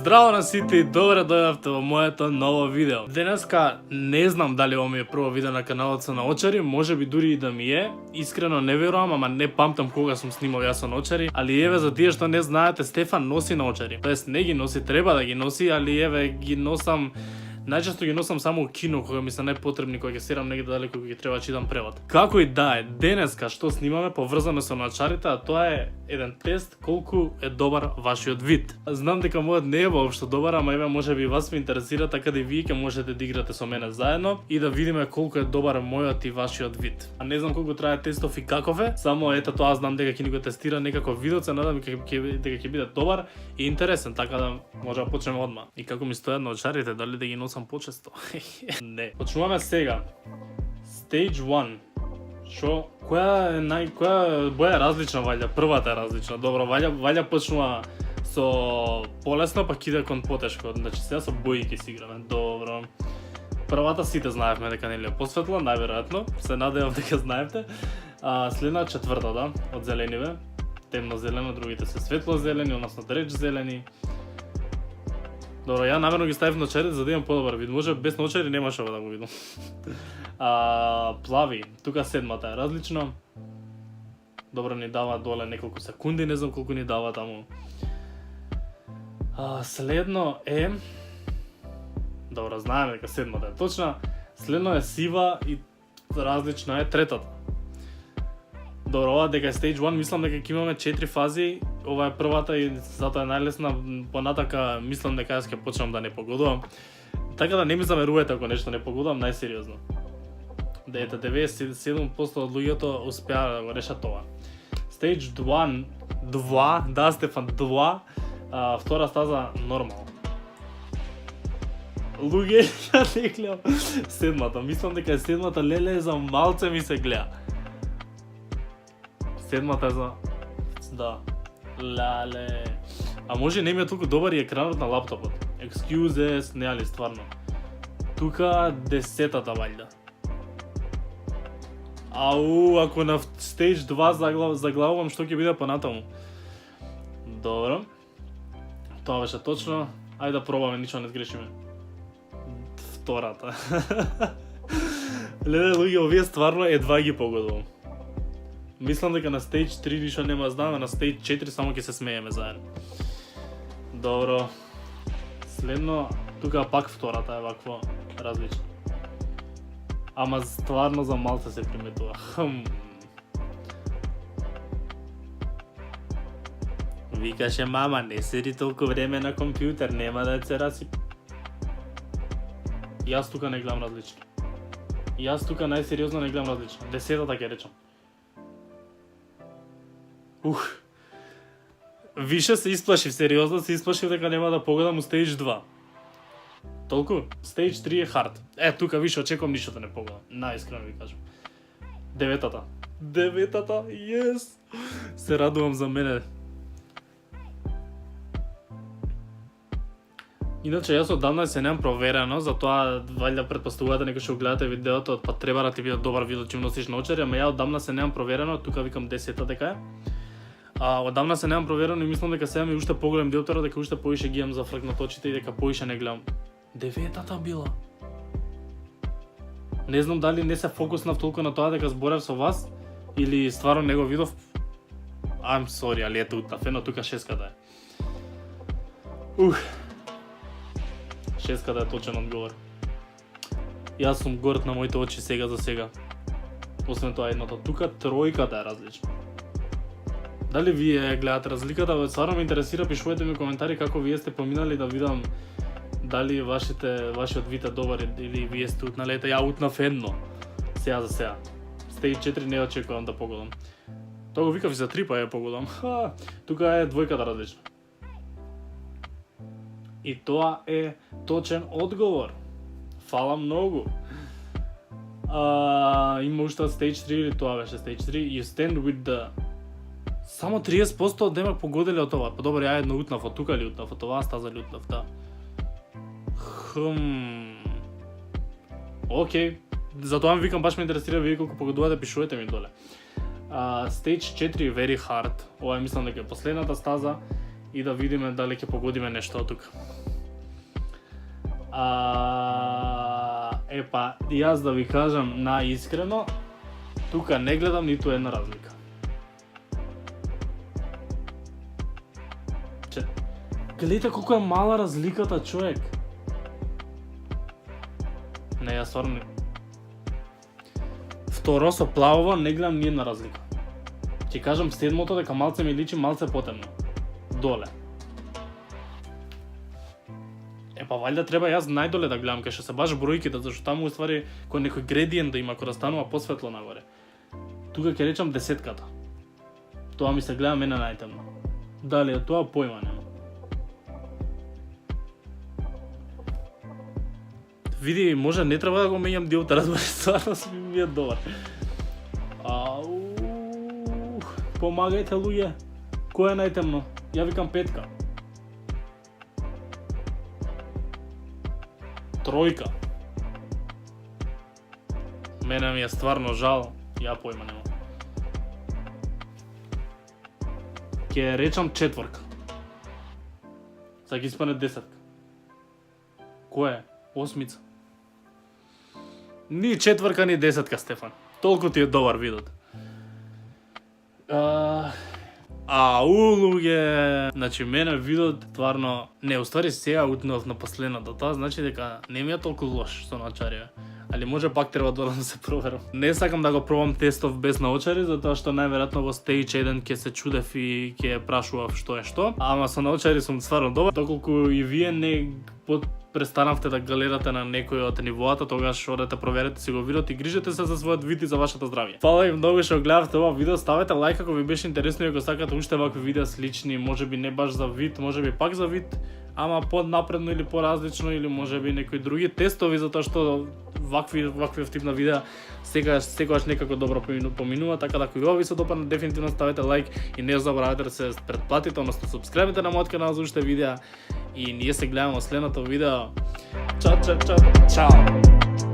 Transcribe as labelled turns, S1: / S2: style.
S1: Здраво на сите и добре дојдовте во моето ново видео. Денеска не знам дали ово ми е прво видео на каналот со наочари, може би дури и да ми е. Искрено не верувам, ама не памтам кога сум снимал јас со наочари, али еве за тие што не знаете, Стефан носи наочари. Тоест не ги носи, треба да ги носи, али еве ги носам. Најчесто ги носам само у кино кога ми се најпотребни, кога ќе седам негде далеко кога ќе треба да читам превод. Како и да е, денеска што снимаме поврзано со наочарите, а тоа е еден тест колку е добар вашиот вид. Знам дека мојот не е воопшто добар, ама еве можеби и вас ве интересира, така да и вие ќе можете да играте со мене заедно и да видиме колку е добар мојот и вашиот вид. А не знам колку трае тестов и каков е, само ето тоа знам дека ќе ни го тестира некаков видео, се надам дека ќе биде добар и интересен, така да може да почнеме одма. И како ми стојат наочарите, дали да ги носам почесто? Не. Почнуваме сега. Stage 1. Која боја е различна ваља? Првата е различна. Добро, ваља почнува со полесно, па иде кон потешко. Значи сега со бои ќе си играме. Добро. Првата сите знаевме дека нели е посветла, најверојатно. Се надевам дека знаевте. Следна четвртата од зелениве. Темно зелено, другите се светло зелени, односно дреч зелени. Добро, ја намерно ги ставив наочарите за да имам подобар вид. Може без наочари немаше ова да го видам. Плави. Тука седмата е различно. Добро, ни дава доле неколку секунди, не знам колку ни дава таму. Следно е... Добро, знаеме дека седмата е точна. Следно е сива и различна е третата. Добро, ова дека е Stage 1, мислам дека ќе имаме 4 фази. Ова е првата и затоа е најлесна. Понатака мислам дека јас ќе почнам да не погодувам. Така да не ми замерувате ако нешто не погодувам, најсериозно. Ете, 97% од луѓето успеа да го решат тоа. Stage 2, да Стефан, 2, втора стаза нормал. Луѓе, ја не гледам седмата. Мислам дека е седмата, леле, за малце ми се гледа. Седмата е за... Да. Лале. А може не ми е толку добар и екранот на лаптопот. Excuses, не али стварно. Тука 10-та ваљда. Ау, ако на Stage 2 заглавувам што ќе биде понатаму. Добро. Тоа беше точно. Ајде да пробаме, ништо не сгрешиме. Втората. Леле, луѓе, овие стварно едва ги погодувам. Мислам дека на Stage 3 ништо нема да знаме, на Stage 4 само ќе се смееме заедно. Добро. Следно, тука пак втората е вакво различно. Ама стварно за малце се приметува. Викаше мама, не седи толку време на компјутер, нема да се расипа. Јас тука не гледам различно. Јас тука најсериозно не гледам различно. 10-та ќе речам. Више се исплашив, сериозно се исплашив дека нема да погодам у Stage 2. Толку? Stage 3 е хард. Тука више очекувам ништо да не погодам. Најискрено ви кажам. 9-та. 9-та, yes! Се радувам за мене. Иначе јас одамна се немам проверено, затоа ваljda претпоставувате дека што гледате видеото, па треба да ти биде добар видео чим носиш наочари, ама ја одамна се немам проверено, тука викам 10-та дека е. Одамна се немам проверено и мислам дека сега ми уште поголем диоптер, дека уште поише ги имам зафркнат очите и дека поише не гледам. 9-та била. Не знам дали не се фокуснав толку на тоа дека зборев со вас или стварно не го видов. I'm sorry, али ето утафено, тука 6-ката е. Шеската е точен одговор. Јас сум горд на моите очи сега за сега. Освен тоа едното. Тука тројката е различна. Дали вие гледате разликата? Стварно ме интересира, пишувајте ми коментари како вие сте поминали да видам дали вашиот вид е добар или вие сте утнале. Ете, ја утнав едно. Сега за сега. Stage 4 не очекувам да погодам. Тоа го викав и за 3 па ја погодам. Тука е двојката различна. И тоа е точен одговор. Фала многу. Има уште Stage 3 или тоа беше Stage 3. You stand with the... Само 30% од демек погодиле од тоа. Па добро, ја едно утнав од тука ли утнав, од оваа стаза ли утнав, да. Океј. Затоа ми викам, баш ме интересира вие колку погодувате, пишувате ми доле. Stage 4 very hard. Ова мислам дека е последната стаза. и да видиме дали ќе погодиме нешто од тука. Епа, јас да ви кажам наискрено, тука не гледам ниту една разлика. Гледате колку е мала разликата, човек. Не, јас стварно не. Второ, со плавово не гледам ни една разлика. Ќе кажам седмото дека малце ми личи малце потемно. Доле. Епа, валјда треба јас најдоле да гледам, кај што се баш бројките, зашто таму уствари кој некој градиент да има, кога станува посветло нагоре. Тука ќе речам десетката. Тоа ми се гледа мене најтемно. Дали е тоа, појма нема. Види, може не треба да го менјам диопта, разбери, стварно ми е добар. Помагајте, луѓе. Кој е најтемно? Ја викам петка. Тројка. Мене ми е стварно жал, ја појма нема. Ќе речам четворка. Сега испане десетка. Кој е? Осмица. Ни четврка, ни десетка, Стефан. Толку ти е добар видот. Луѓе, значи мене видот стварно не, уствари сега утнав на последното, тоа значи дека не ми е толку лош со наочари. Али може пак треба да се проверам. Не сакам да го пробам тестов без наочари, затоа што најверојатно во Stage 1 ќе се чудев и ќе прашував што е што. Ама со наочари сум стварно добар, доколку и вие не престанавте да гледате на некој од нивоата, тогаш одете проверете си го видеот и грижете се за својот вид и за вашето здравје. Фала ви многу што гледавте ова видео, ставете лајк ако ви беше интересно и ако сакате уште вакви видеа слични, можеби не баш за вид, можеби пак за вид, ама поднапредно или поразлично, или можеби некои други тестови, затоа што вакви тип на видеа секогаш некако добро поминува, така да ако и ова ви се допадна, дефинитивно ставете лајк и не заборавајте да се претплатите, односно субскрајбите на мојот канал за уште видеа и ние се гледаме во следното видео. Чао!